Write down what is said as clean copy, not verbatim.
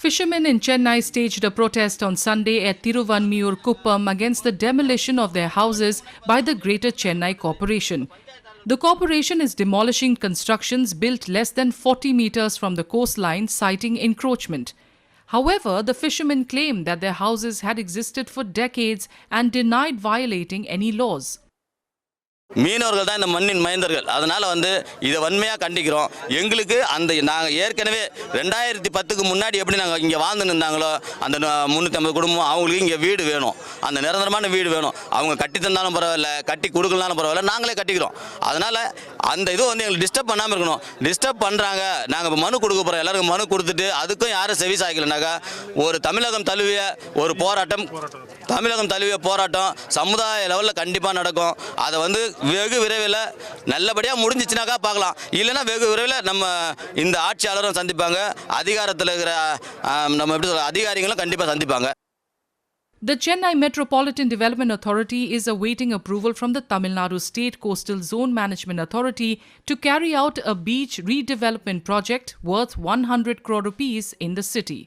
Fishermen in Chennai staged a protest on Sunday at Thiruvanmiyur Kuppam against the demolition of their houses by the Greater Chennai Corporation. The corporation is demolishing constructions built less than 40 meters from the coastline, citing encroachment. However, the fishermen claim that their houses had existed for decades and denied violating any laws. மீனவர்கள் தான் இந்த மண்ணின் மைந்தர்கள். அதனால் இதை வன்மையாக கண்டிக்கிறோம். எங்களுக்கு நாங்கள் ஏற்கனவே 2010க்கு முன்னாடி எப்படி நாங்கள் இங்கே வாழ்ந்து நின்றாங்களோ அந்த 350 குடும்பம் அவங்களுக்கு இங்கே வீடு வேணும், அந்த நிரந்தரமான வீடு வேணும். அவங்க கட்டி தந்தாலும் பரவாயில்ல, கட்டி கொடுக்கலனாலும் பரவாயில்ல, நாங்களே கட்டிக்கிறோம். அதனால் அந்த இது எங்களுக்கு டிஸ்டர்ப் பண்ணாமல் இருக்கணும். டிஸ்டர்ப் பண்ணுறாங்க, நாங்கள் இப்போ மனு கொடுக்க போகிறோம். எல்லாருக்கும் மனு கொடுத்துட்டு அதுக்கும் யாரும் செவி சாய்க்கலனாக்கா ஒரு தமிழகம் தழுவிய ஒரு போராட்டம், சமுதாய லெவலில் கண்டிப்பாக நடக்கும். அதை வெகு விரைவில் நல்லபடியாக முடிஞ்சிச்சுனாக்கா பார்க்கலாம். இல்லைன்னா வெகு விரைவில் நம்ம இந்த ஆட்சியாளரும் சந்திப்பாங்க, அதிகாரத்தில் இருக்கிற நம்ம எப்படி சொல்ற அதிகாரிகளும் கண்டிப்பாக சந்திப்பாங்க. The Chennai Metropolitan Development Authority is awaiting approval from the Tamil Nadu State Coastal Zone Management Authority to carry out a beach redevelopment project worth 100 crore rupees in the city.